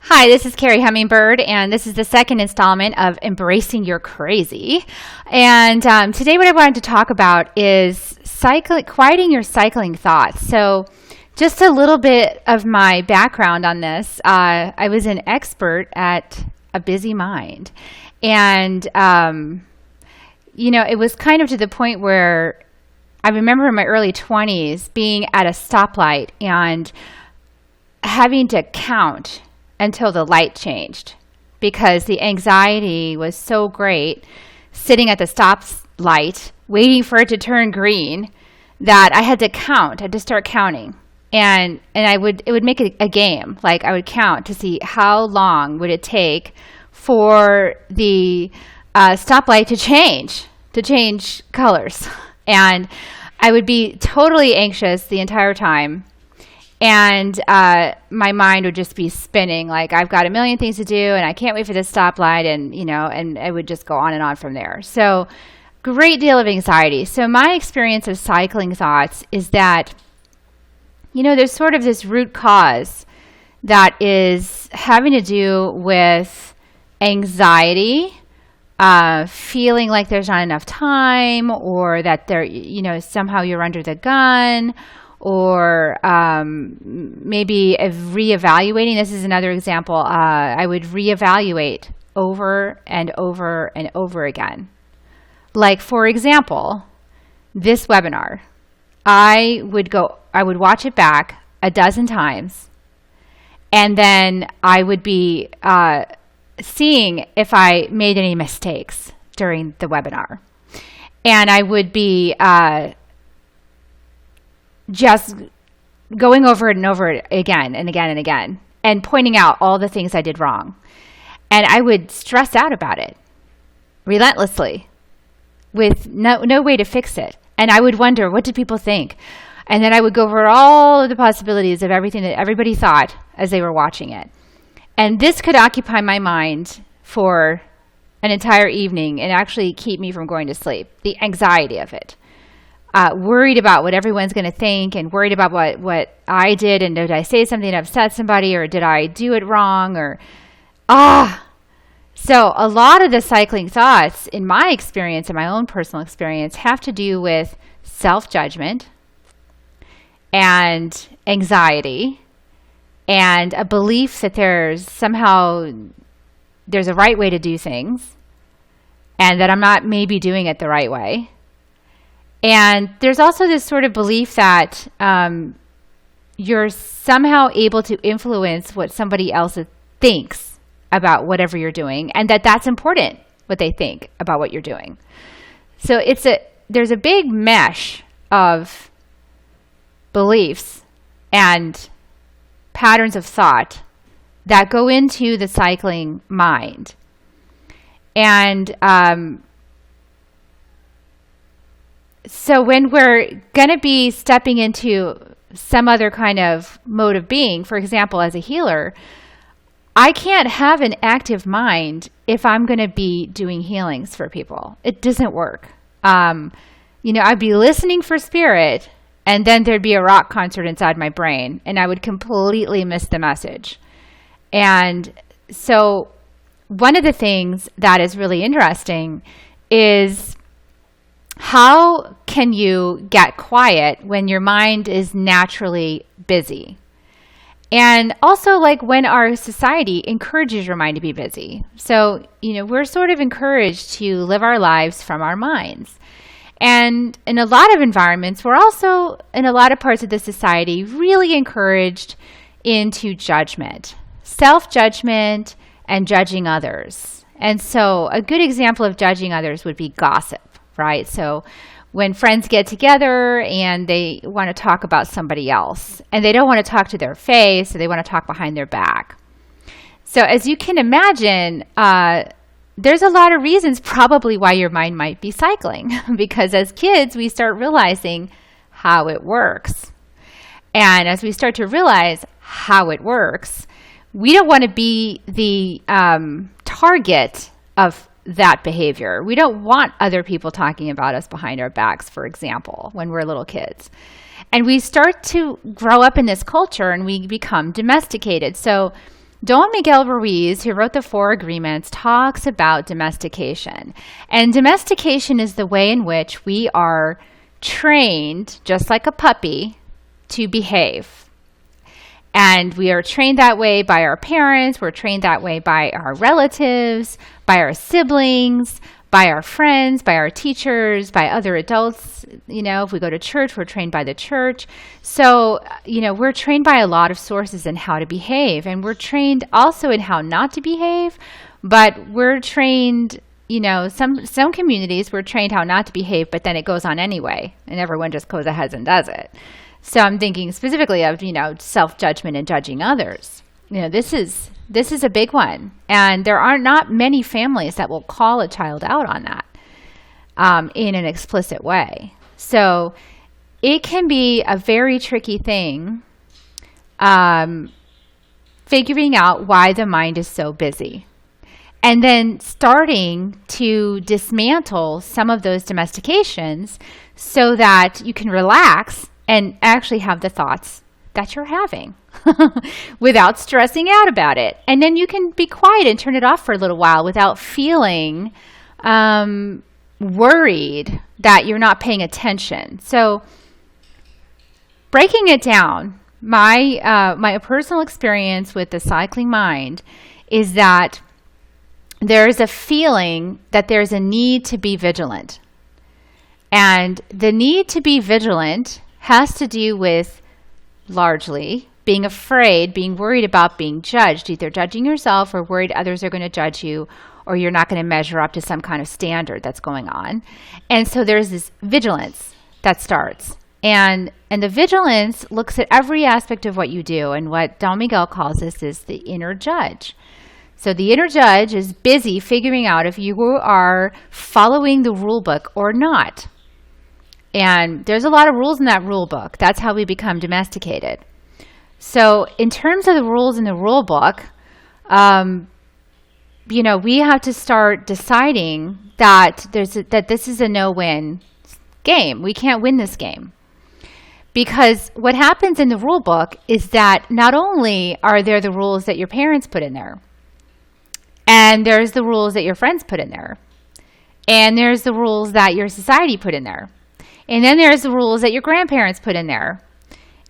Hi, this is Carrie Hummingbird, and this is the second installment of Embracing Your Crazy. And today what I wanted to talk about is quieting your cycling thoughts. So just a little bit of my background on this. I was an expert at a busy mind. And, it was kind of to the point where I remember in my early 20s being at a stoplight and having to count until the light changed because the anxiety was so great sitting at the stop light waiting for it to turn green that I had to count. I had to start counting. And it would make it a game. Like I would count to see how long would it take for the stoplight to change colors. And I would be totally anxious the entire time. And my mind would just be spinning, like I've got a million things to do, and I can't wait for this stoplight, and it would just go on and on from there. So, great deal of anxiety. So my experience of cycling thoughts is that, there's sort of this root cause that is having to do with anxiety, feeling like there's not enough time, or that somehow you're under the gun. Or maybe reevaluating. This is another example. I would reevaluate over and over and over again. Like, for example, this webinar. I would watch it back a dozen times, and then I would be seeing if I made any mistakes during the webinar. And I would be just going over it and over it again and again and again and pointing out all the things I did wrong. And I would stress out about it relentlessly with no way to fix it. And I would wonder, what did people think? And then I would go over all of the possibilities of everything that everybody thought as they were watching it. And this could occupy my mind for an entire evening and actually keep me from going to sleep, the anxiety of it. Worried about what everyone's going to think, and worried about what I did, and did I say something that upset somebody, or did I do it wrong, So a lot of the cycling thoughts, in my experience, in my own personal experience, have to do with self-judgment and anxiety and a belief that there's a right way to do things and that I'm not maybe doing it the right way. And there's also this sort of belief that you're somehow able to influence what somebody else thinks about whatever you're doing, and that's important, what they think about what you're doing. So there's a big mesh of beliefs and patterns of thought that go into the cycling mind. And so when we're going to be stepping into some other kind of mode of being, for example, as a healer, I can't have an active mind if I'm going to be doing healings for people. It doesn't work. I'd be listening for spirit, and then there'd be a rock concert inside my brain, and I would completely miss the message. And so one of the things that is really interesting is, how can you get quiet when your mind is naturally busy? And also, like, when our society encourages your mind to be busy. So, we're sort of encouraged to live our lives from our minds. And in a lot of environments, we're also, in a lot of parts of the society, really encouraged into judgment, self-judgment, and judging others. And so a good example of judging others would be gossip. Right? So when friends get together and they want to talk about somebody else, and they don't want to talk to their face, so they want to talk behind their back. So as you can imagine, there's a lot of reasons probably why your mind might be cycling, because as kids, we start realizing how it works. And as we start to realize how it works, we don't want to be the target of that behavior. We don't want other people talking about us behind our backs, for example, when we're little kids. And we start to grow up in this culture and we become domesticated. So Don Miguel Ruiz, who wrote the Four Agreements, talks about domestication. And domestication is the way in which we are trained, just like a puppy, to behave. And we are trained that way by our parents, we're trained that way by our relatives, by our siblings, by our friends, by our teachers, by other adults. If we go to church, we're trained by the church. So, we're trained by a lot of sources in how to behave. And we're trained also in how not to behave. But we're trained, some communities, we're trained how not to behave, but then it goes on anyway. And everyone just goes ahead and does it. So I'm thinking specifically of, self-judgment and judging others. This is a big one. And there are not many families that will call a child out on that in an explicit way. So it can be a very tricky thing figuring out why the mind is so busy. And then starting to dismantle some of those domestications so that you can relax and actually have the thoughts that you're having without stressing out about it. And then you can be quiet and turn it off for a little while without feeling worried that you're not paying attention. So breaking it down, my personal experience with the cycling mind is that there's a feeling that there's a need to be vigilant. And the need to be vigilant has to do with largely being afraid, being worried about being judged, either judging yourself or worried others are going to judge you or you're not going to measure up to some kind of standard that's going on. And so there's this vigilance that starts. And the vigilance looks at every aspect of what you do. And what Don Miguel calls this is the inner judge. So the inner judge is busy figuring out if you are following the rule book or not. And there's a lot of rules in that rule book. That's how we become domesticated. So in terms of the rules in the rule book, we have to start deciding that that this is a no-win game. We can't win this game. Because what happens in the rule book is that not only are there the rules that your parents put in there, and there's the rules that your friends put in there, and there's the rules that your society put in there. And then there's the rules that your grandparents put in there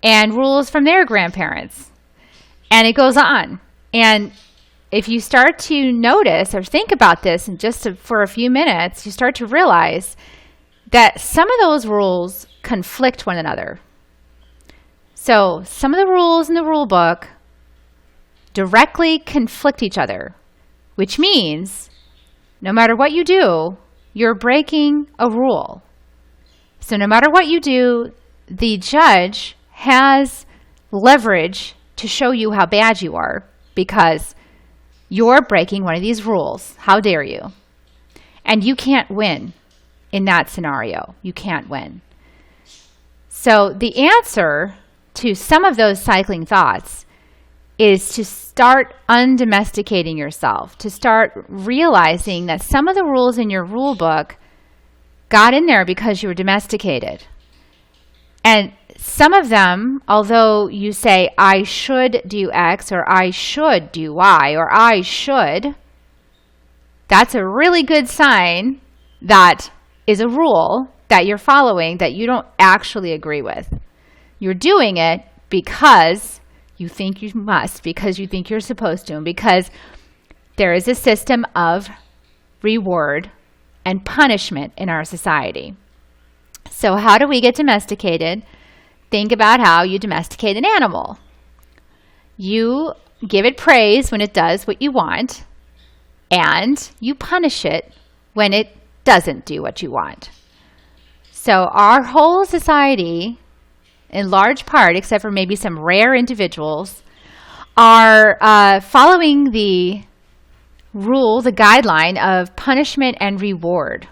and rules from their grandparents. And it goes on. And if you start to notice or think about this and for a few minutes, you start to realize that some of those rules conflict one another. So some of the rules in the rule book directly conflict each other, which means no matter what you do, you're breaking a rule. So no matter what you do, the judge has leverage to show you how bad you are because you're breaking one of these rules. How dare you? And you can't win in that scenario. You can't win. So the answer to some of those cycling thoughts is to start undomesticating yourself, to start realizing that some of the rules in your rule book got in there because you were domesticated. And some of them, although you say, I should do X, or I should do Y, or I should, that's a really good sign that is a rule that you're following that you don't actually agree with. You're doing it because you think you must, because you think you're supposed to, and because there is a system of reward and punishment in our society. So how do we get domesticated? Think about how you domesticate an animal. You give it praise when it does what you want, and you punish it when it doesn't do what you want. So our whole society, in large part, except for maybe some rare individuals, are following the rule, the guideline of punishment and reward.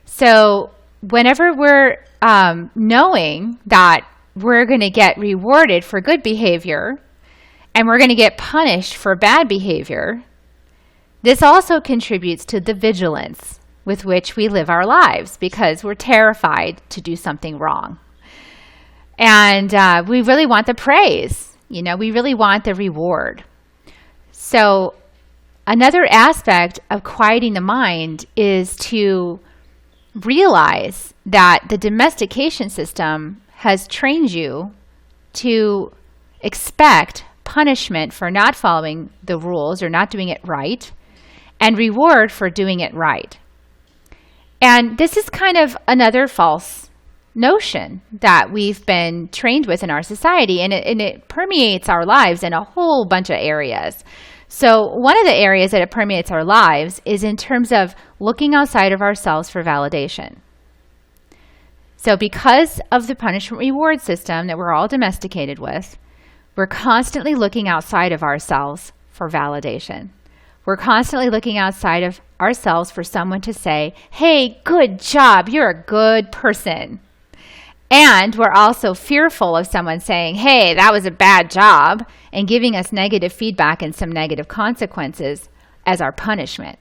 So whenever we're knowing that we're going to get rewarded for good behavior and we're going to get punished for bad behavior, this also contributes to the vigilance with which we live our lives because we're terrified to do something wrong. And we really want the praise. We really want the reward. So another aspect of quieting the mind is to realize that the domestication system has trained you to expect punishment for not following the rules or not doing it right, and reward for doing it right. And this is kind of another false notion that we've been trained with in our society, and it permeates our lives in a whole bunch of areas. So one of the areas that it permeates our lives is in terms of looking outside of ourselves for validation. So because of the punishment reward system that we're all domesticated with, we're constantly looking outside of ourselves for validation. We're constantly looking outside of ourselves for someone to say, hey, good job, you're a good person. And we're also fearful of someone saying, hey, that was a bad job, and giving us negative feedback and some negative consequences as our punishment.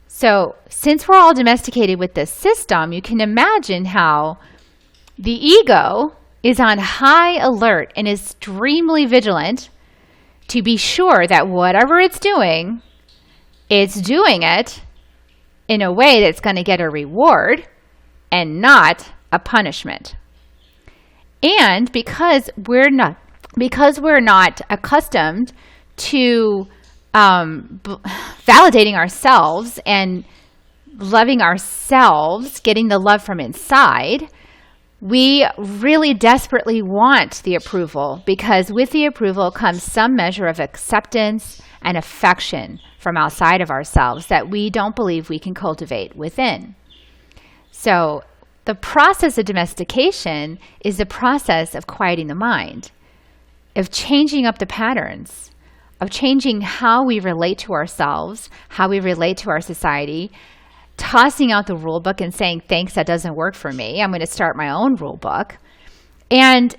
So since we're all domesticated with this system, you can imagine how the ego is on high alert and extremely vigilant to be sure that whatever it's doing it in a way that's going to get a reward and not a punishment. And because we're not accustomed to validating ourselves and loving ourselves, getting the love from inside, we really desperately want the approval, because with the approval comes some measure of acceptance and affection from outside of ourselves that we don't believe we can cultivate within. So the process of domestication is the process of quieting the mind, of changing up the patterns, of changing how we relate to ourselves, how we relate to our society, tossing out the rule book and saying, thanks, that doesn't work for me. I'm going to start my own rule book. And,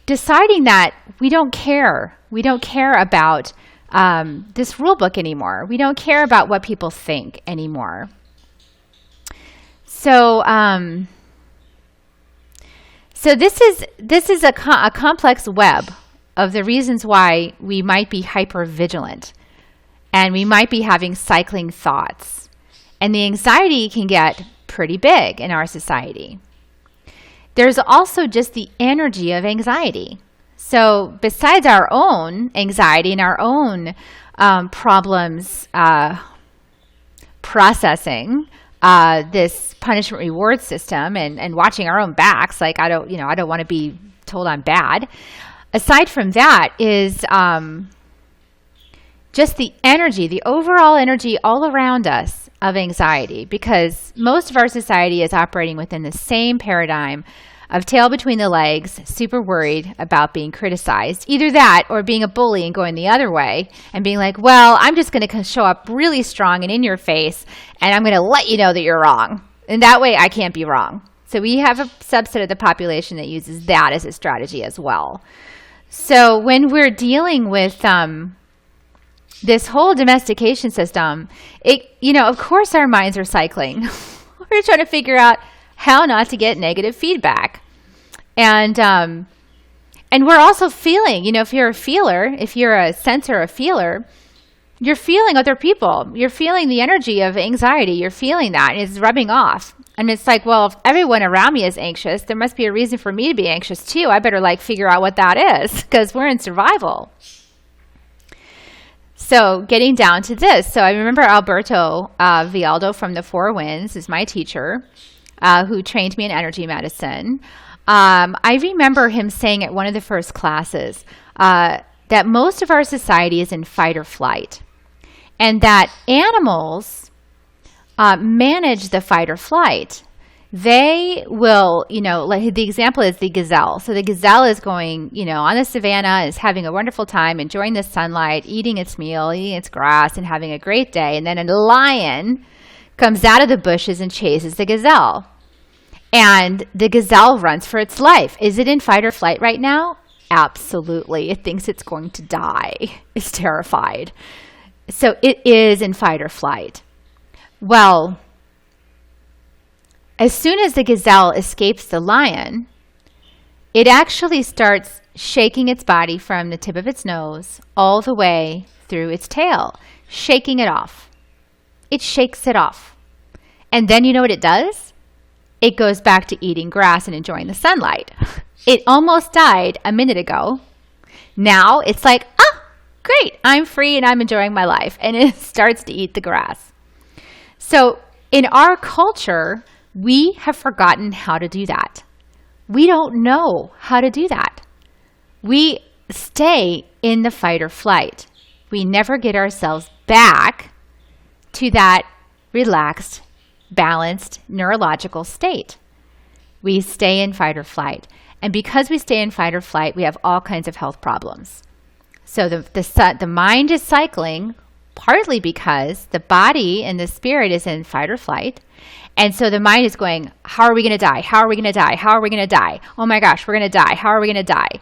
deciding that we don't care. We don't care about this rule book anymore. We don't care about what people think anymore. So this is a complex web of the reasons why we might be hypervigilant, and we might be having cycling thoughts, and the anxiety can get pretty big in our society. There's also just the energy of anxiety. So besides our own anxiety and our own problems processing this punishment reward system and watching our own backs, like I don't want to be told I'm bad. Aside from that is just the energy, the overall energy all around us of anxiety, because most of our society is operating within the same paradigm of tail between the legs, super worried about being criticized. Either that or being a bully and going the other way and being like, well, I'm just going to show up really strong and in your face, and I'm going to let you know that you're wrong. And that way I can't be wrong. So we have a subset of the population that uses that as a strategy as well. So when we're dealing with this whole domestication system, of course our minds are cycling. We're trying to figure out how not to get negative feedback. And we're also feeling, if you're a feeler, if you're a sensor, a feeler, you're feeling other people. You're feeling the energy of anxiety. You're feeling that, and it's rubbing off. And it's like, well, if everyone around me is anxious, there must be a reason for me to be anxious too. I better figure out what that is, because we're in survival. So getting down to this. So I remember Alberto Vialdo from the Four Winds is my teacher, who trained me in energy medicine. I remember him saying at one of the first classes that most of our society is in fight or flight, and that animals manage the fight or flight. They will, like the example is the gazelle. So the gazelle is going, on the savannah, is having a wonderful time, enjoying the sunlight, eating its meal, eating its grass, and having a great day. And then a lion comes out of the bushes and chases the gazelle. And the gazelle runs for its life. Is it in fight or flight right now? Absolutely. It thinks it's going to die. It's terrified. So it is in fight or flight. Well, as soon as the gazelle escapes the lion, it actually starts shaking its body from the tip of its nose all the way through its tail, shaking it off. It shakes it off. And then you know what it does? It goes back to eating grass and enjoying the sunlight. It almost died a minute ago. Now it's like, great, I'm free and I'm enjoying my life. And it starts to eat the grass. So in our culture, we have forgotten how to do that. We don't know how to do that. We stay in the fight or flight. We never get ourselves back to that relaxed, balanced neurological state. We stay in fight or flight. And because we stay in fight or flight, we have all kinds of health problems. So the mind is cycling partly because the body and the spirit is in fight or flight. And so the mind is going, how are we going to die? How are we going to die? How are we going to die? Oh my gosh, we're going to die. How are we going to die?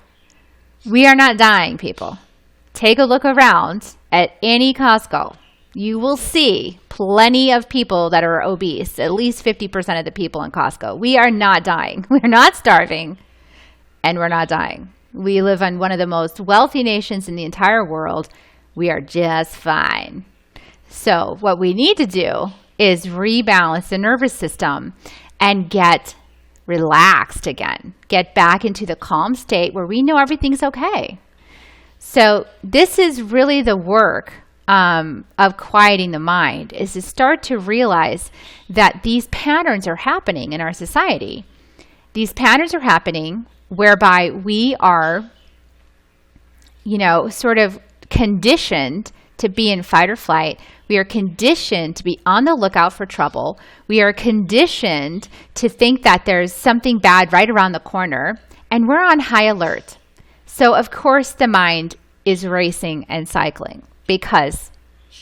We are not dying, people. Take a look around at any Costco. You will see plenty of people that are obese, at least 50% of the people in Costco. We are not dying. We're not starving, and we're not dying. We live in one of the most wealthy nations in the entire world. We are just fine. So what we need to do is rebalance the nervous system and get relaxed again. Get back into the calm state where we know everything's okay. So this is really the work of quieting the mind, is to start to realize that these patterns are happening in our society. These patterns are happening whereby we are, sort of conditioned to be in fight or flight. We are conditioned to be on the lookout for trouble. We are conditioned to think that there's something bad right around the corner, and we're on high alert. So, of course, the mind is racing and cycling because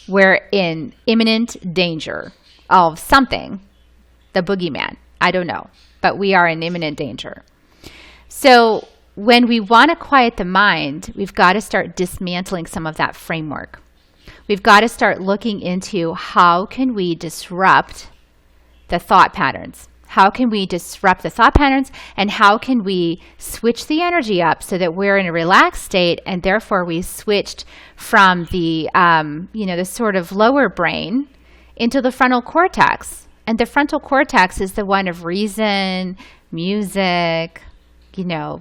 we're in imminent danger of something, the boogeyman. I don't know, but we are in imminent danger. So when we want to quiet the mind, we've got to start dismantling some of that framework. We've got to start looking into how can we disrupt the thought patterns. How can we disrupt the thought patterns, and how can we switch the energy up so that we're in a relaxed state, and therefore we switched from the, the sort of lower brain into the frontal cortex. And the frontal cortex is the one of reason, music,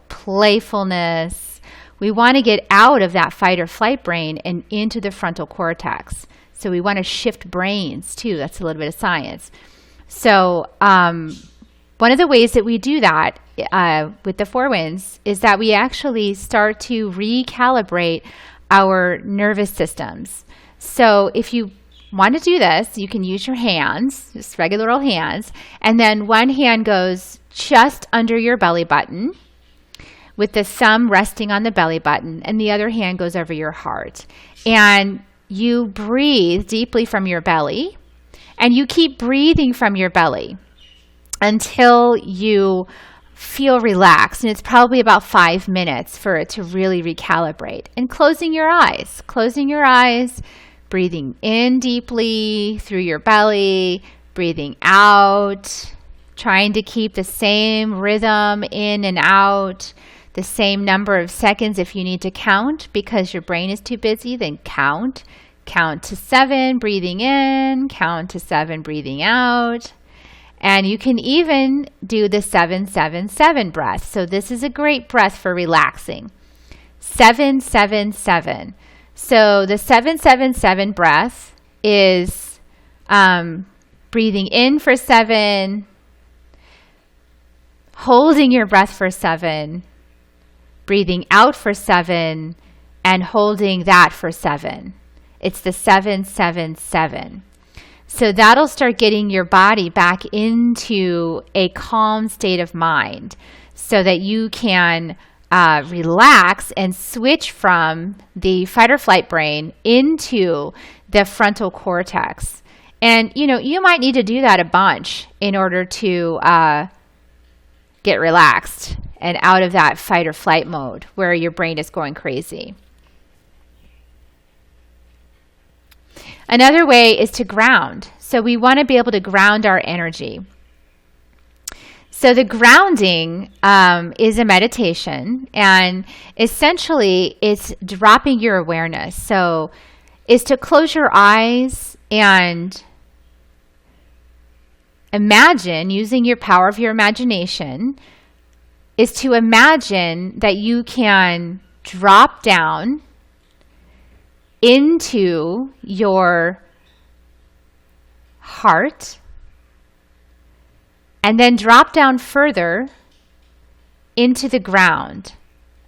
playfulness. We want to get out of that fight or flight brain and into the frontal cortex. So we want to shift brains too. That's a little bit of science. So one of the ways that we do that with the Four Winds is that we actually start to recalibrate our nervous systems. So if you want to do this, you can use your hands, just regular old hands, and then one hand goes just under your belly button with the thumb resting on the belly button, and the other hand goes over your heart. And you breathe deeply from your belly, and you keep breathing from your belly until you feel relaxed. And it's probably about 5 minutes for it to really recalibrate. And closing your eyes, breathing in deeply through your belly, breathing out, trying to keep the same rhythm in and out, the same number of seconds. If you need to count because your brain is too busy, then count. Count to 7, breathing in, count to 7, breathing out. And you can even do the 7-7-7 breath. So this is a great breath for relaxing. 7-7-7. So the 7-7-7 breath is breathing in for 7, holding your breath for 7, breathing out for 7, and holding that for 7. It's the 7-7-7. So that'll start getting your body back into a calm state of mind so that you can relax and switch from the fight or flight brain into the frontal cortex. And, you might need to do that a bunch in order to get relaxed and out of that fight or flight mode where your brain is going crazy. Another way is to ground. So we want to be able to ground our energy. So the grounding is a meditation, and essentially it's dropping your awareness. So it's to close your eyes and imagine, using your power of your imagination, is to imagine that you can drop down into your heart, and then drop down further into the ground,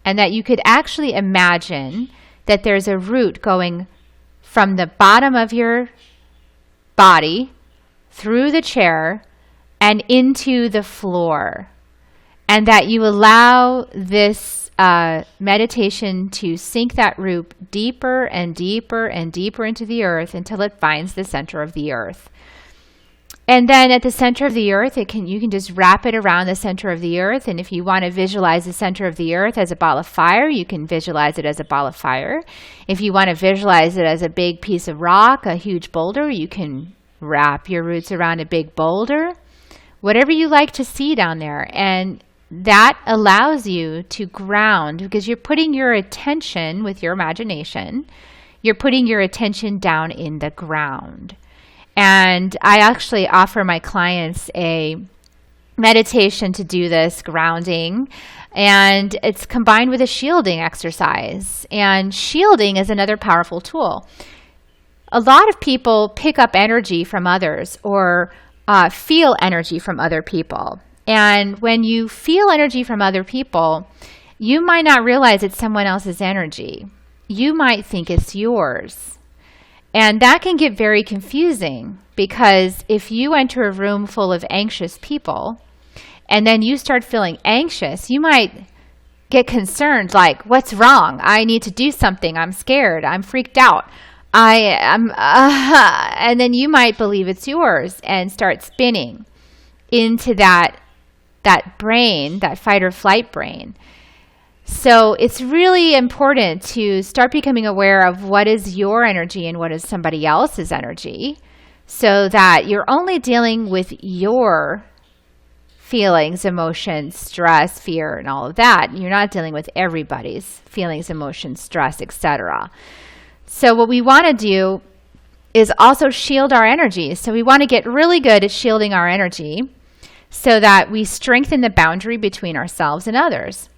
and that you could actually imagine that there's a root going from the bottom of your body through the chair and into the floor, and that you allow this meditation to sink that root deeper and deeper and deeper into the earth until it finds the center of the earth. And then at the center of the earth, you can just wrap it around the center of the earth. And if you want to visualize the center of the earth as a ball of fire, you can visualize it as a ball of fire. If you want to visualize it as a big piece of rock, a huge boulder, you can wrap your roots around a big boulder. Whatever you like to see down there. And that allows you to ground, because you're putting your attention with your imagination, you're putting your attention down in the ground. And I actually offer my clients a meditation to do this grounding, and it's combined with a shielding exercise. And shielding is another powerful tool. A lot of people pick up energy from others or feel energy from other people. And when you feel energy from other people, you might not realize it's someone else's energy. You might think it's yours. And that can get very confusing, because if you enter a room full of anxious people and then you start feeling anxious, you might get concerned, like, what's wrong? I need to do something. I'm scared. I'm freaked out. And then you might believe it's yours and start spinning into that brain, that fight or flight brain. So it's really important to start becoming aware of what is your energy and what is somebody else's energy, so that you're only dealing with your feelings, emotions, stress, fear, and all of that. You're not dealing with everybody's feelings, emotions, stress, etc. So what we want to do is also shield our energy. So we want to get really good at shielding our energy so that we strengthen the boundary between ourselves and others.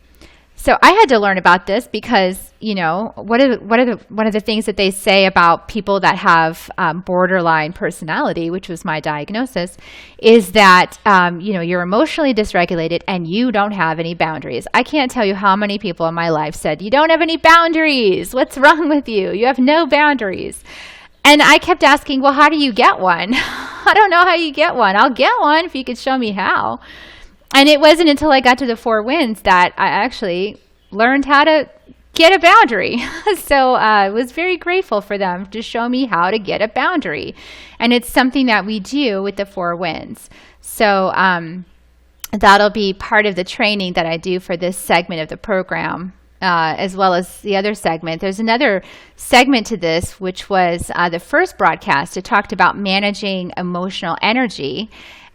So I had to learn about this because, you know, one of the things that they say about people that have borderline personality, which was my diagnosis, is that, you're emotionally dysregulated and you don't have any boundaries. I can't tell you how many people in my life said, you don't have any boundaries. What's wrong with you? You have no boundaries. And I kept asking, well, how do you get one? I don't know how you get one. I'll get one if you could show me how. And it wasn't until I got to the Four Winds that I actually learned how to get a boundary. So I was very grateful for them to show me how to get a boundary. And it's something that we do with the Four Winds. So that'll be part of the training that I do for this segment of the program, as well as the other segment. There's another segment to this, which was the first broadcast. It talked about managing emotional energy.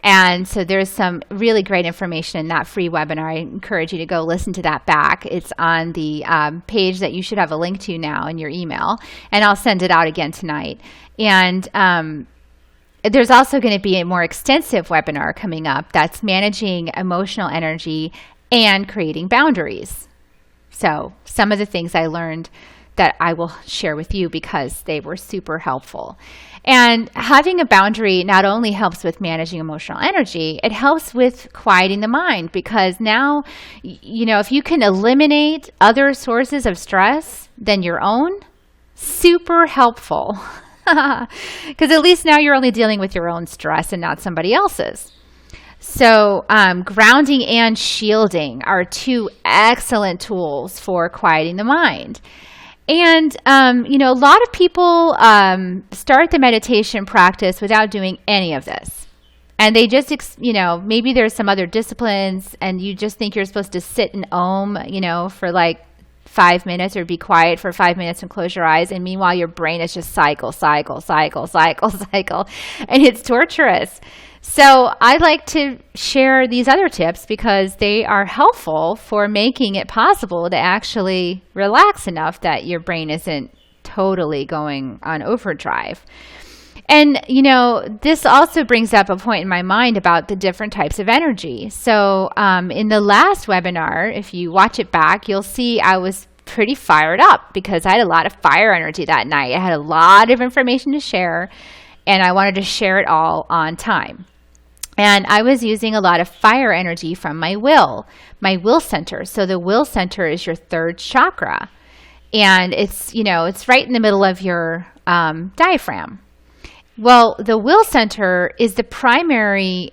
And so there's some really great information in that free webinar. I encourage you to go listen to that back. It's on the page that you should have a link to now in your email. And I'll send it out again tonight. And there's also going to be a more extensive webinar coming up that's managing emotional energy and creating boundaries. So some of the things I learned that I will share with you because they were super helpful. And having a boundary not only helps with managing emotional energy, it helps with quieting the mind, because now, if you can eliminate other sources of stress than your own, super helpful. Because at least now you're only dealing with your own stress and not somebody else's. So grounding and shielding are two excellent tools for quieting the mind. And, a lot of people start the meditation practice without doing any of this. And they just, maybe there's some other disciplines and you just think you're supposed to sit and Om, for like 5 minutes or be quiet for 5 minutes and close your eyes. And meanwhile, your brain is just cycle. And it's torturous. So I like to share these other tips because they are helpful for making it possible to actually relax enough that your brain isn't totally going on overdrive. And, this also brings up a point in my mind about the different types of energy. So in the last webinar, if you watch it back, you'll see I was pretty fired up because I had a lot of fire energy that night. I had a lot of information to share, and I wanted to share it all on time. And I was using a lot of fire energy from my will center. So the will center is your third chakra. And it's right in the middle of your diaphragm. Well, the will center is the primary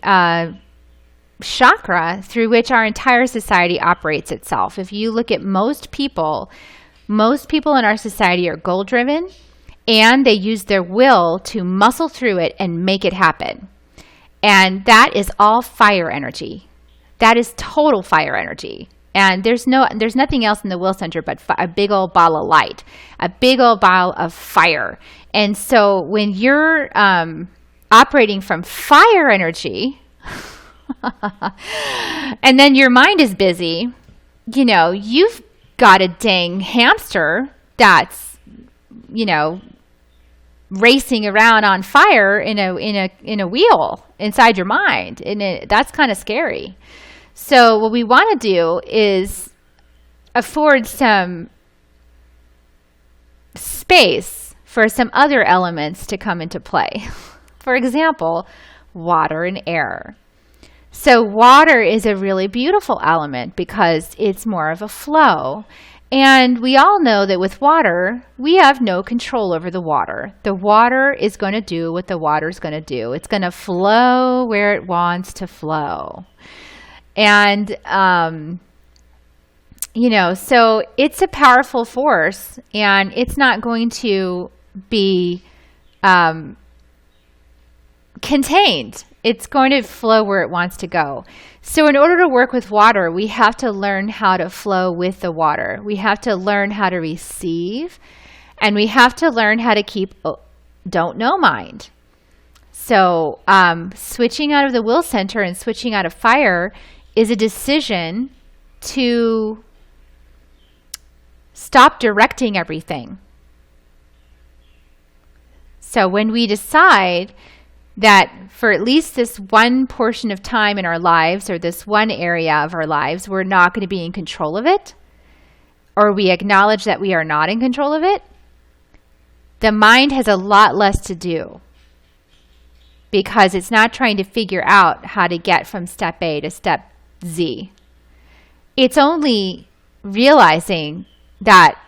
chakra through which our entire society operates itself. If you look at most people in our society are goal-driven, and they use their will to muscle through it and make it happen. And that is all fire energy. That is total fire energy. And there's nothing else in the will center but a big old ball of light, a big old ball of fire. And so when you're operating from fire energy, and then your mind is busy, you've got a dang hamster that's, racing around on fire in a wheel inside your mind, and that's kind of scary. So what we want to do is afford some space for some other elements to come into play. For example, water and air. So water is a really beautiful element because it's more of a flow. And we all know that with water, we have no control over the water. The water is going to do what the water is going to do. It's going to flow where it wants to flow. And, so it's a powerful force, and it's not going to be contained. It's going to flow where it wants to go. So in order to work with water, we have to learn how to flow with the water. We have to learn how to receive, and we have to learn how to keep don't know mind. So switching out of the will center and switching out of fire is a decision to stop directing everything. So when we decide that for at least this one portion of time in our lives or this one area of our lives, we're not going to be in control of it, or we acknowledge that we are not in control of it, the mind has a lot less to do because it's not trying to figure out how to get from step A to step Z. It's only realizing that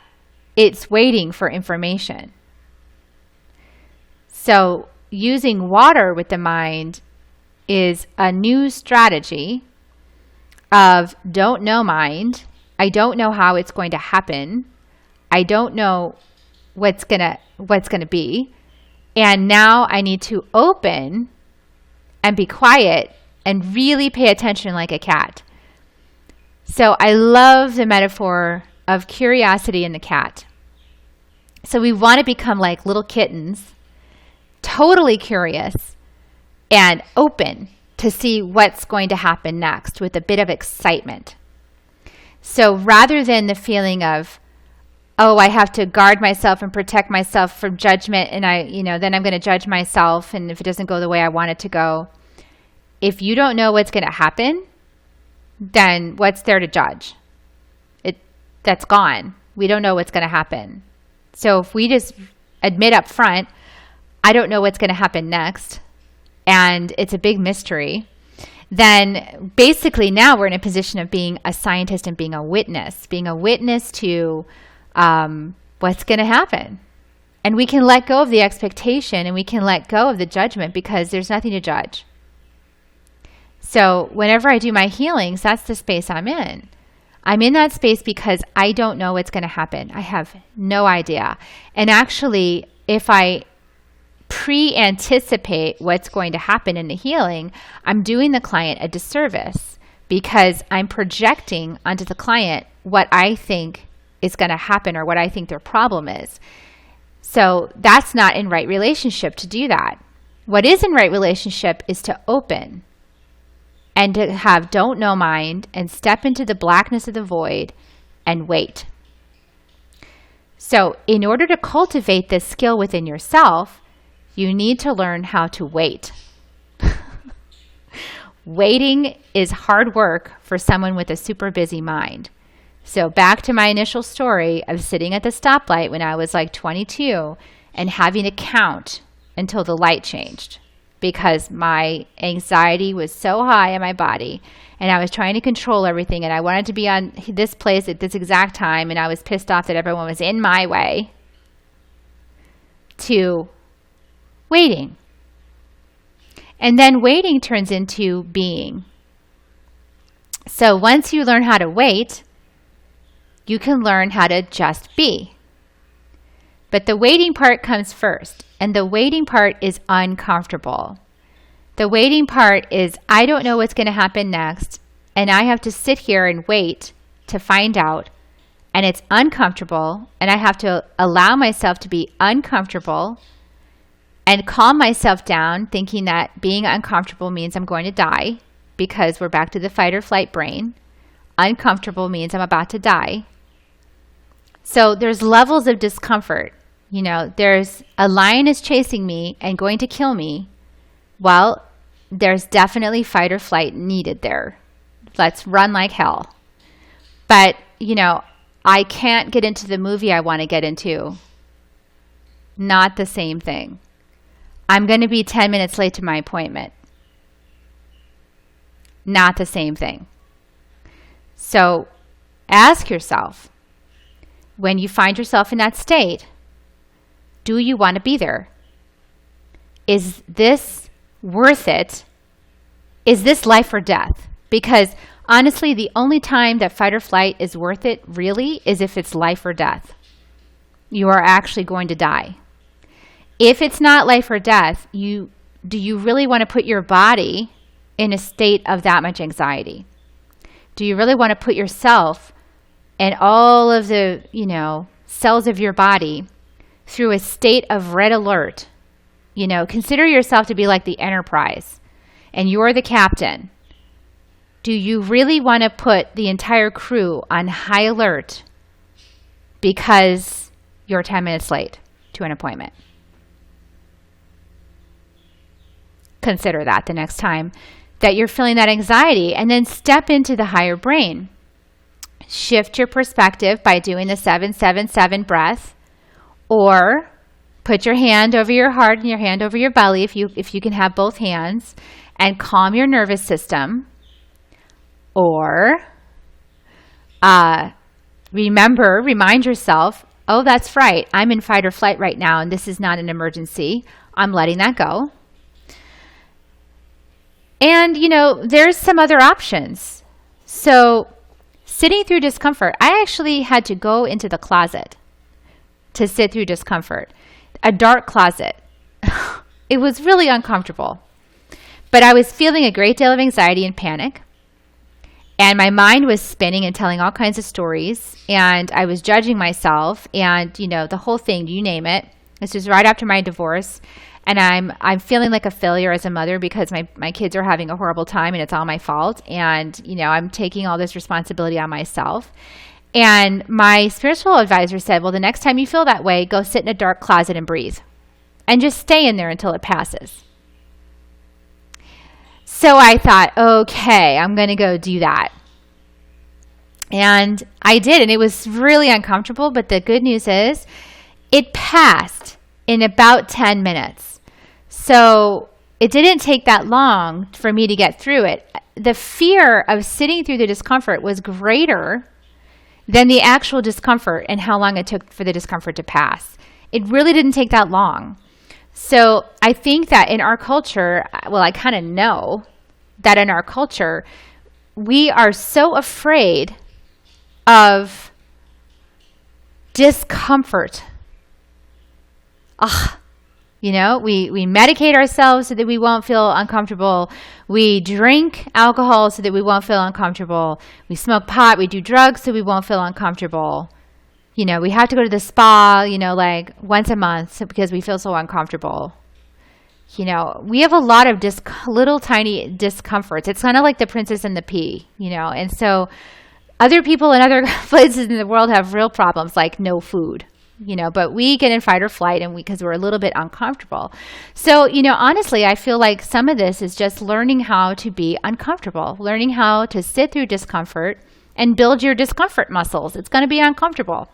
it's waiting for information. So using water with the mind is a new strategy of don't know mind. I don't know how it's going to happen. I don't know what's gonna be. And now I need to open and be quiet and really pay attention like a cat. So I love the metaphor of curiosity in the cat. So we want to become like little kittens, totally curious and open to see what's going to happen next with a bit of excitement. So rather than the feeling of, oh, I have to guard myself and protect myself from judgment, and then I'm going to judge myself, and if it doesn't go the way I want it to go. If you don't know what's going to happen, then what's there to judge? That's gone. We don't know what's going to happen. So if we just admit up front, I don't know what's going to happen next, and it's a big mystery, then basically now we're in a position of being a scientist and being a witness to what's going to happen. And we can let go of the expectation and we can let go of the judgment because there's nothing to judge. So whenever I do my healings, that's the space I'm in. I'm in that space because I don't know what's going to happen. I have no idea. And actually, if I pre-anticipate what's going to happen in the healing, I'm doing the client a disservice because I'm projecting onto the client what I think is going to happen or what I think their problem is. So that's not in right relationship to do that. What is in right relationship is to open and to have don't know mind and step into the blackness of the void and wait. So in order to cultivate this skill within yourself, you need to learn how to wait. Waiting is hard work for someone with a super busy mind. So back to my initial story of sitting at the stoplight when I was like 22 and having to count until the light changed because my anxiety was so high in my body and I was trying to control everything and I wanted to be on this place at this exact time and I was pissed off that everyone was in my way, to waiting. And then waiting turns into being. So once you learn how to wait, you can learn how to just be. But the waiting part comes first, and the waiting part is uncomfortable. The waiting part is, I don't know what's going to happen next, and I have to sit here and wait to find out, and it's uncomfortable, and I have to allow myself to be uncomfortable and calm myself down, thinking that being uncomfortable means I'm going to die, because we're back to the fight or flight brain. Uncomfortable means I'm about to die. So there's levels of discomfort. You know, there's a lion is chasing me and going to kill me. Well, there's definitely fight or flight needed there. Let's run like hell. But, you know, I can't get into the movie I want to get into. Not the same thing. I'm going to be 10 minutes late to my appointment. Not the same thing. So ask yourself, when you find yourself in that state, do you want to be there? Is this worth it? Is this life or death? Because honestly, the only time that fight or flight is worth it really is if it's life or death. You are actually going to die. If it's not life or death, do you really want to put your body in a state of that much anxiety? Do you really want to put yourself and all of the, cells of your body through a state of red alert? Consider yourself to be like the Enterprise and you're the captain. Do you really want to put the entire crew on high alert because you're 10 minutes late to an appointment? Consider that the next time that you're feeling that anxiety, and then step into the higher brain. Shift your perspective by doing the 7-7-7 breath, or put your hand over your heart and your hand over your belly if you can have both hands, and calm your nervous system. Or remind yourself, oh, that's right, I'm in fight or flight right now and this is not an emergency. I'm letting that go. And, there's some other options. So sitting through discomfort, I actually had to go into the closet to sit through discomfort, a dark closet. It was really uncomfortable, but I was feeling a great deal of anxiety and panic. And my mind was spinning and telling all kinds of stories, and I was judging myself and, the whole thing, you name it. This was right after my divorce. And I'm feeling like a failure as a mother because my kids are having a horrible time and it's all my fault. And, I'm taking all this responsibility on myself. And my spiritual advisor said, well, the next time you feel that way, go sit in a dark closet and breathe. And just stay in there until it passes. So I thought, okay, I'm going to go do that. And I did. And it was really uncomfortable. But the good news is it passed in about 10 minutes. So it didn't take that long for me to get through it. The fear of sitting through the discomfort was greater than the actual discomfort and how long it took for the discomfort to pass. It really didn't take that long. So I think that in our culture, well, I kind of know that in our culture, we are so afraid of discomfort. We medicate ourselves so that we won't feel uncomfortable. We drink alcohol so that we won't feel uncomfortable. We smoke pot. We do drugs so we won't feel uncomfortable. We have to go to the spa, like once a month because we feel so uncomfortable. We have a lot of little tiny discomforts. It's kind of like the princess and the pea, and so other people in other places in the world have real problems like no food, but we get in fight or flight because we're a little bit uncomfortable. So, honestly, I feel like some of this is just learning how to be uncomfortable, learning how to sit through discomfort and build your discomfort muscles. It's going to be uncomfortable.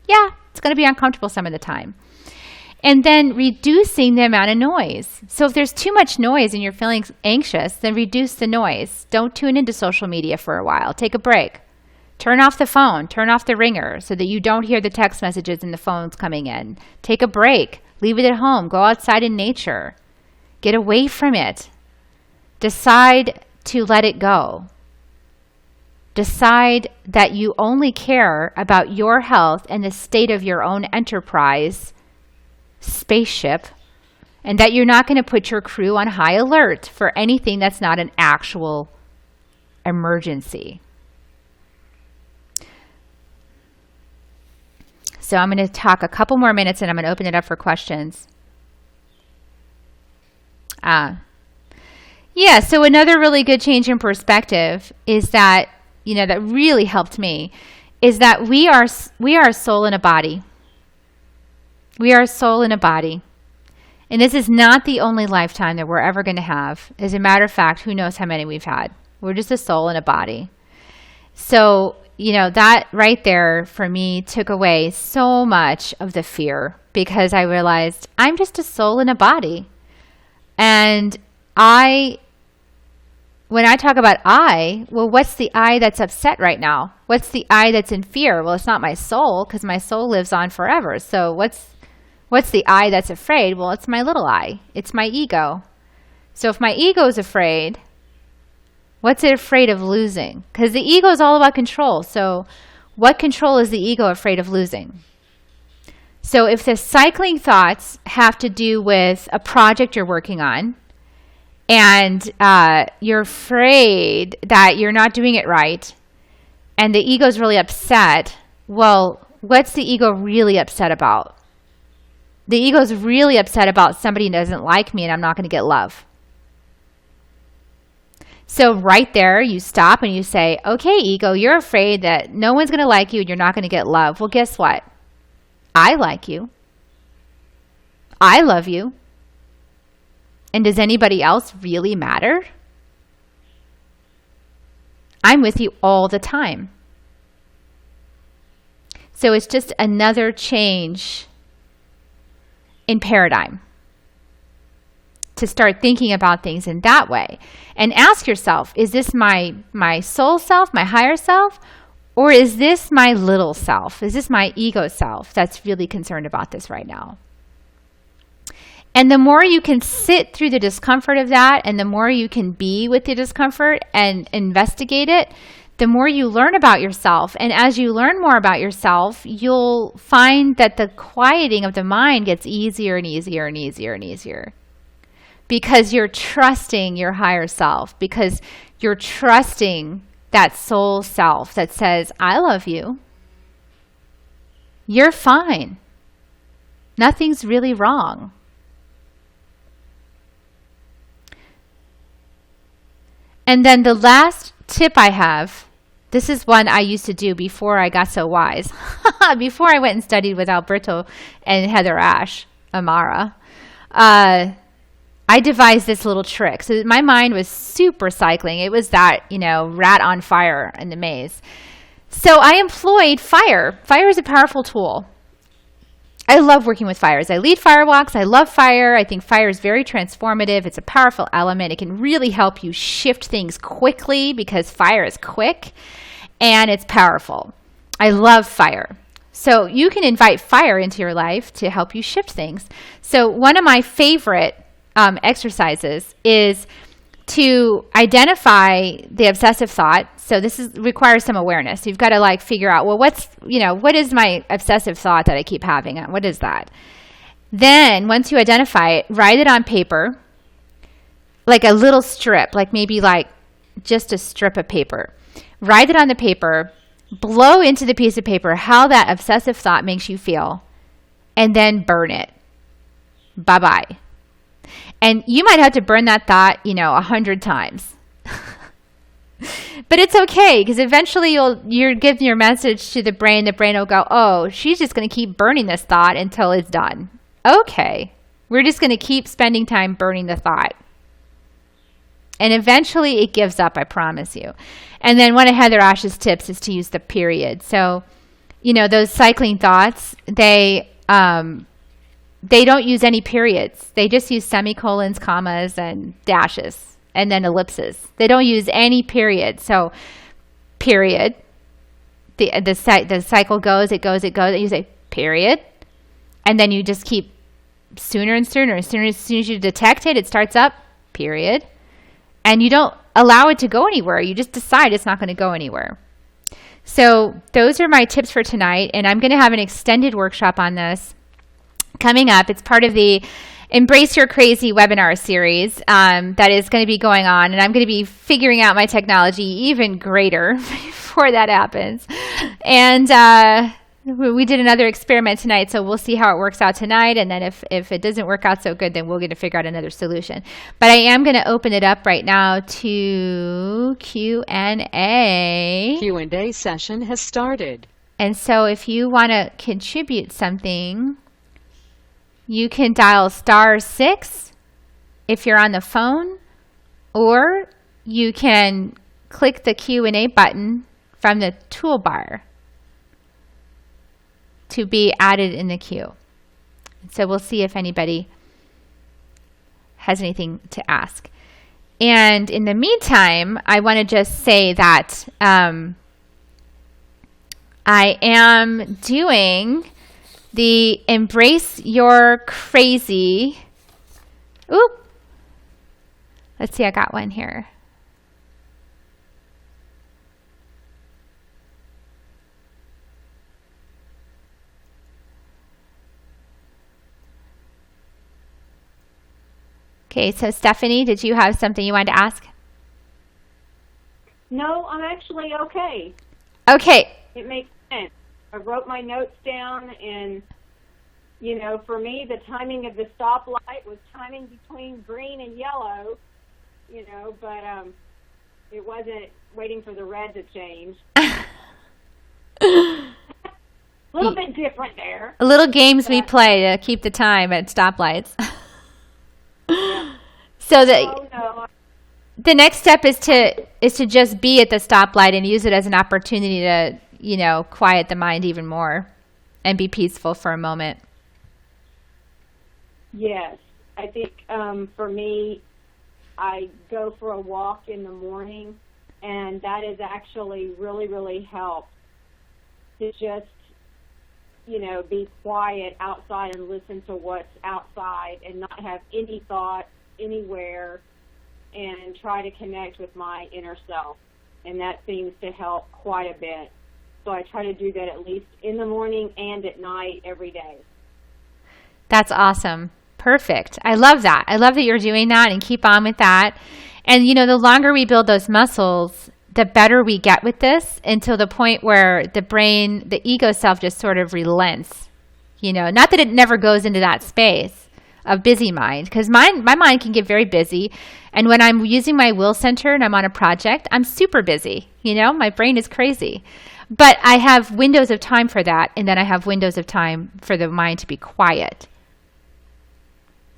Yeah, it's going to be uncomfortable some of the time. And then reducing the amount of noise. So if there's too much noise and you're feeling anxious, then reduce the noise. Don't tune into social media for a while. Take a break. Turn off the phone. Turn off the ringer so that you don't hear the text messages and the phones coming in. Take a break. Leave it at home. Go outside in nature. Get away from it. Decide to let it go. Decide that you only care about your health and the state of your own enterprise spaceship, and that you're not going to put your crew on high alert for anything that's not an actual emergency. So I'm going to talk a couple more minutes and I'm going to open it up for questions. So another really good change in perspective is that, that really helped me, is that we are a soul in a body. We are a soul in a body. And this is not the only lifetime that we're ever going to have. As a matter of fact, who knows how many we've had. We're just a soul in a body. So, that right there for me took away so much of the fear because I realized I'm just a soul in a body. And when I talk about what's the I that's upset right now? What's the I that's in fear? Well, it's not my soul because my soul lives on forever. So what's the I that's afraid? Well, it's my little I. It's my ego. So if my ego is afraid, what's it afraid of losing? Because the ego is all about control. So what control is the ego afraid of losing? So if the cycling thoughts have to do with a project you're working on, and you're afraid that you're not doing it right, and the ego's really upset, well, what's the ego really upset about? The ego's really upset about somebody doesn't like me and I'm not going to get love. So right there, you stop and you say, okay, ego, you're afraid that no one's going to like you and you're not going to get love. Well, guess what? I like you. I love you. And does anybody else really matter? I'm with you all the time. So it's just another change in paradigm to start thinking about things in that way. And ask yourself, is this my soul self, my higher self? Or is this my little self? Is this my ego self that's really concerned about this right now? And the more you can sit through the discomfort of that, and the more you can be with the discomfort and investigate it, the more you learn about yourself. And as you learn more about yourself, you'll find that the quieting of the mind gets easier and easier and easier and easier. Because you're trusting your higher self, because you're trusting that soul self that says, I love you. You're fine. Nothing's really wrong. And then the last tip I have, this is one I used to do before I got so wise. Before I went and studied with Alberto and Heather Ash, Amara, I devised this little trick. So my mind was super cycling. It was that, rat on fire in the maze. So I employed fire. Fire is a powerful tool. I love working with fires. I lead fire walks. I love fire. I think fire is very transformative. It's a powerful element. It can really help you shift things quickly because fire is quick and it's powerful. I love fire. So you can invite fire into your life to help you shift things. So one of my favorite exercises is to identify the obsessive thought. So this requires some awareness. You've got to figure out, well, what is my obsessive thought that I keep having? What is that? Then once you identify it, write it on paper, like a little strip, maybe just a strip of paper. Write it on the paper blow into the piece of paper how that obsessive thought makes you feel, and then burn it. Bye-bye. And you might have to burn that thought, 100 times. But it's okay, because eventually you're giving your message to the brain. The brain will go, oh, she's just going to keep burning this thought until it's done. Okay. We're just going to keep spending time burning the thought. And eventually it gives up, I promise you. And then one of Heather Ash's tips is to use the period. So, those cycling thoughts, they don't use any periods. They just use semicolons, commas, and dashes, and then ellipses. They don't use any period. So, period. The cycle goes, it goes, and you say, period. And then you just keep sooner and sooner. As soon as you detect it, it starts up, period. And you don't allow it to go anywhere. You just decide it's not going to go anywhere. So those are my tips for tonight. And I'm going to have an extended workshop on this coming up. It's part of the Embrace Your Crazy webinar series that is going to be going on. And I'm going to be figuring out my technology even greater before that happens. And we did another experiment tonight, so we'll see how it works out tonight. And then if it doesn't work out so good, then we'll get to figure out another solution. But I am going to open it up right now to Q&A. Q&A session has started. And so if you want to contribute something, you can dial *6 if you're on the phone, or you can click the Q&A button from the toolbar to be added in the queue. So we'll see if anybody has anything to ask. And in the meantime, I want to just say that I am doing the Embrace Your Crazy. Oop. Let's see, I got one here. Okay, so Stephanie, did you have something you wanted to ask? No, I'm actually okay. Okay. It makes sense. I wrote my notes down, and, for me, the timing of the stoplight was timing between green and yellow, but it wasn't waiting for the red to change. A little bit different there. Little games we play to keep the time at stoplights. So the next step is to just be at the stoplight and use it as an opportunity to, quiet the mind even more and be peaceful for a moment. Yes. I think for me, I go for a walk in the morning, and that has actually really, really helped to just, be quiet outside and listen to what's outside and not have any thoughts anywhere, and try to connect with my inner self. And that seems to help quite a bit. So I try to do that at least in the morning and at night every day. That's awesome. Perfect. I love that. I love that you're doing that, and keep on with that. And, the longer we build those muscles, the better we get with this, until the point where the brain, the ego self, just sort of relents. Not that it never goes into that space of busy mind, because my mind can get very busy. And when I'm using my will center and I'm on a project, I'm super busy. My brain is crazy. But I have windows of time for that, and then I have windows of time for the mind to be quiet.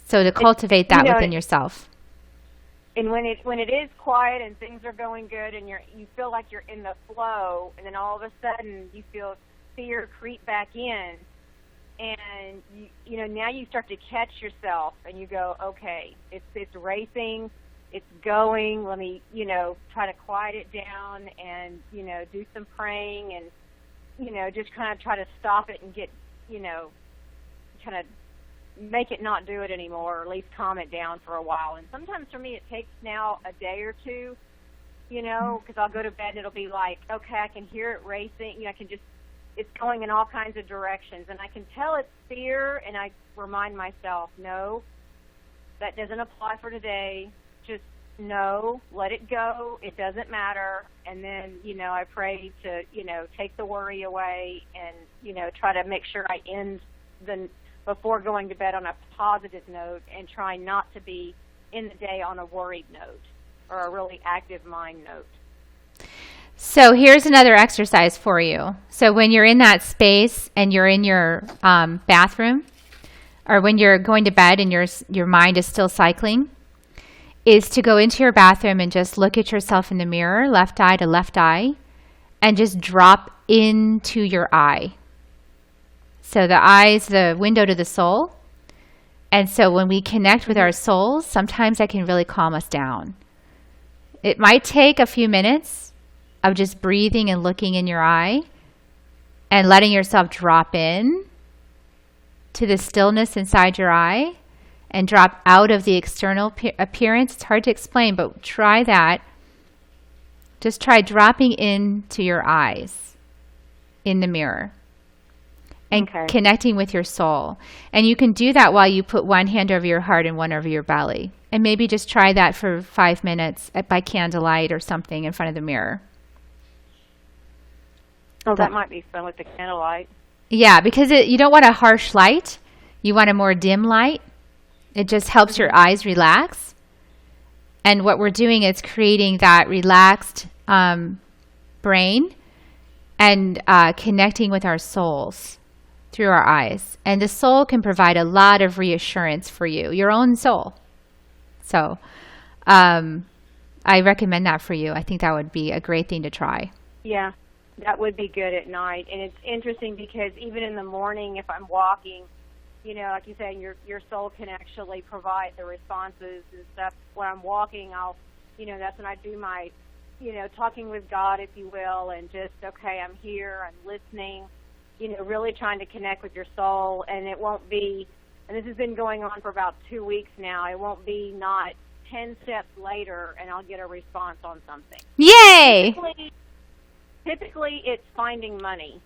So to cultivate that within yourself. And when it is quiet and things are going good, and you feel like you're in the flow, and then all of a sudden you feel fear creep back in, and now you start to catch yourself, and you go, okay, it's racing, it's going. Let me try to quiet it down, and do some praying, and just kind of try to stop it and get kind of make it not do it anymore, or at least calm it down for a while. And sometimes for me it takes now a day or two, because I'll go to bed and it'll be like, okay, I can hear it racing. It's going in all kinds of directions, and I can tell it's fear, and I remind myself, no, that doesn't apply for today. Just no, let it go. It doesn't matter. And then, I pray to, take the worry away and, try to make sure I end before going to bed on a positive note and try not to be in the day on a worried note or a really active mind note. So here's another exercise for you. So when you're in that space and you're in your bathroom, or when you're going to bed and your mind is still cycling, is to go into your bathroom and just look at yourself in the mirror, left eye to left eye, and just drop into your eye. So the eye is the window to the soul. And so when we connect with our souls, sometimes that can really calm us down. It might take a few minutes of just breathing and looking in your eye and letting yourself drop in to the stillness inside your eye and drop out of the external appearance. It's hard to explain, but try that. Just try dropping into your eyes in the mirror and connecting with your soul. And you can do that while you put one hand over your heart and one over your belly. And maybe just try that for 5 minutes by candlelight or something in front of the mirror. Oh, that might be fun with the candlelight. Yeah, because you don't want a harsh light. You want a more dim light. It just helps your eyes relax. And what we're doing is creating that relaxed brain and connecting with our souls through our eyes. And the soul can provide a lot of reassurance for you, your own soul. So I recommend that for you. I think that would be a great thing to try. Yeah, that would be good at night. And it's interesting because even in the morning, if I'm walking, like you said, your soul can actually provide the responses and stuff. When I'm walking, that's when I do my, talking with God, if you will, and just, okay, I'm here, I'm listening, really trying to connect with your soul. And it won't be, and this has been going on for about 2 weeks now, it won't be not 10 steps later and I'll get a response on something. Yay! Typically it's finding money.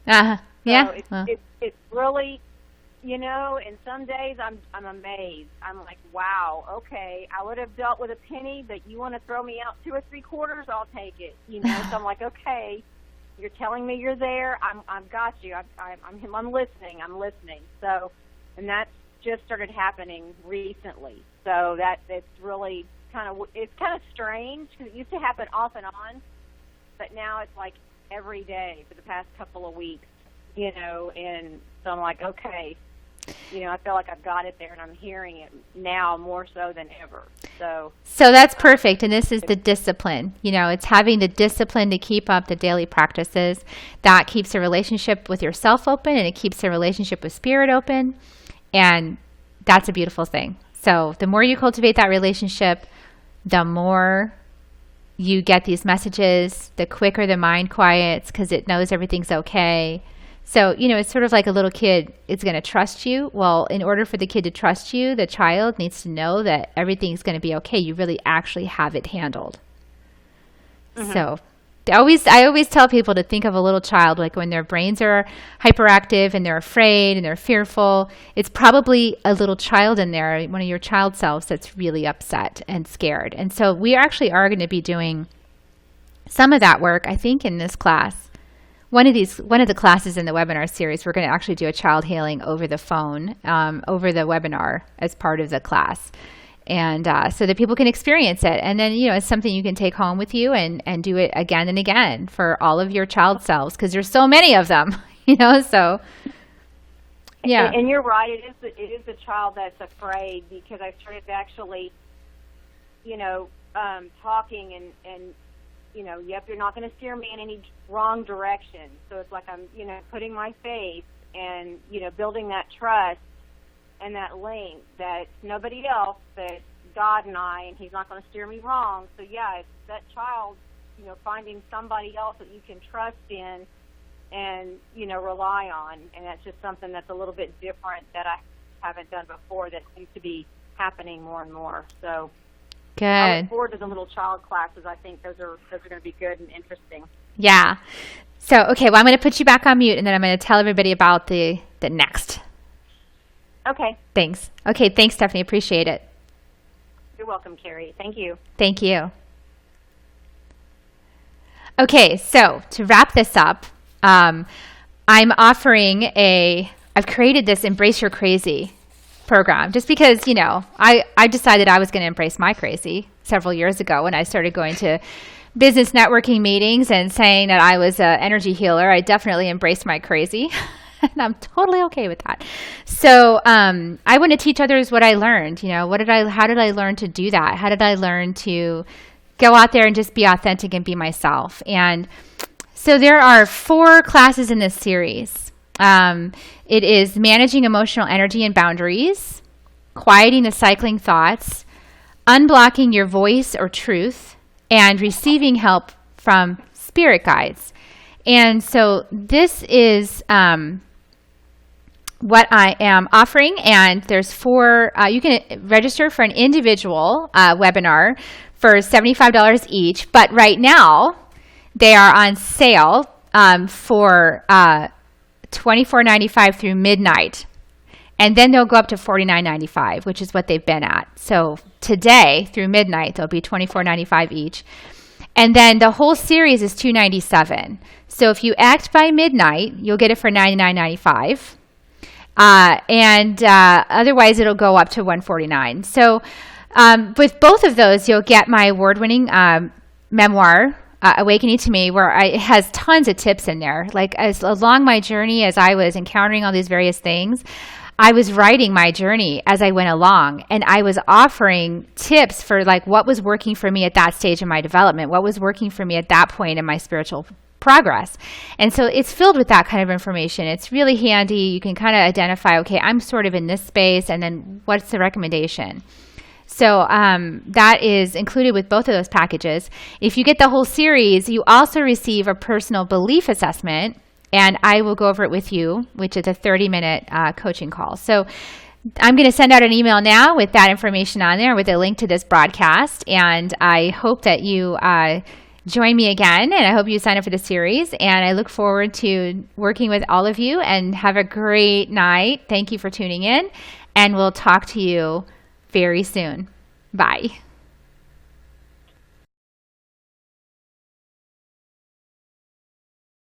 Uh-huh. Yeah. So it's really, and some days I'm amazed. I'm like, wow, okay, I would have dealt with a penny, but you want to throw me out 2 or 3 quarters, I'll take it. So I'm like, okay, you're telling me you're there. I've got you. I'm listening. I'm listening. So, and that's just started happening recently. So it's really kind of strange because it used to happen off and on, but now it's like every day for the past couple of weeks, and so I'm like, okay, I feel like I've got it there and I'm hearing it now more so than ever. So that's perfect. And this is the discipline. It's having the discipline to keep up the daily practices. That keeps a relationship with yourself open and it keeps a relationship with spirit open. And that's a beautiful thing. So the more you cultivate that relationship, the more you get these messages, the quicker the mind quiets because it knows everything's okay. So, it's sort of like a little kid is going to trust you. Well, in order for the kid to trust you, the child needs to know that everything's going to be okay. You really actually have it handled. Mm-hmm. So I always tell people to think of a little child, like when their brains are hyperactive and they're afraid and they're fearful, it's probably a little child in there, one of your child selves that's really upset and scared. And so we actually are going to be doing some of that work, I think, in this class. One of the classes in the webinar series, we're going to actually do a child healing over the phone, over the webinar as part of the class. And so that people can experience it. And then, it's something you can take home with you and do it again and again for all of your child selves because there's so many of them, so. Yeah. And you're right. It is the child that's afraid because I started actually, talking and yep, you're not going to steer me in any wrong direction. So it's like I'm, putting my faith and, building that trust and that link that it's nobody else but God and I, and he's not going to steer me wrong. So, yeah, it's that child, finding somebody else that you can trust in and, rely on. And that's just something that's a little bit different that I haven't done before that seems to be happening more and more. So. Good. I look forward to the little child classes. I think those are going to be good and interesting. Yeah. So, okay, well, I'm going to put you back on mute, and then I'm going to tell everybody about the next. Okay. Thanks. Okay, thanks, Stephanie. Appreciate it. You're welcome, Carrie. Thank you. Thank you. Okay, so to wrap this up, I'm offering I've created this Embrace Your Crazy program just because, I decided I was going to embrace my crazy several years ago when I started going to business networking meetings and saying that I was an energy healer. I definitely embraced my crazy. And I'm totally okay with that. So I want to teach others what I learned. How did I learn to do that? How did I learn to go out there and just be authentic and be myself? And so there are 4 classes in this series. It is managing emotional energy and boundaries, quieting the cycling thoughts, unblocking your voice or truth, and receiving help from spirit guides. And so this is what I am offering, and there's 4, you can register for an individual webinar for $75 each, but right now they are on sale for $24.95 through midnight, and then they'll go up to $49.95, which is what they've been at. So today through midnight they'll be $24.95 each, and then the whole series is $297. So if you act by midnight, you'll get it for $99.95. Otherwise it'll go up to $149. So with both of those, you'll get my award-winning memoir, Awakening to Me, where it has tons of tips in there. Like along my journey, as I was encountering all these various things, I was writing my journey as I went along, and I was offering tips for like what was working for me at that stage in my development, what was working for me at that point in my spiritual progress. And so it's filled with that kind of information. It's really handy. You can kind of identify, okay, I'm sort of in this space, and then what's the recommendation? So that is included with both of those packages. If you get the whole series, you also receive a personal belief assessment, and I will go over it with you, which is a 30-minute coaching call. So I'm going to send out an email now with that information on there with a link to this broadcast, and I hope that you join me again, and I hope you sign up for the series, and I look forward to working with all of you, and have a great night. Thank you for tuning in, and we'll talk to you very soon. Bye.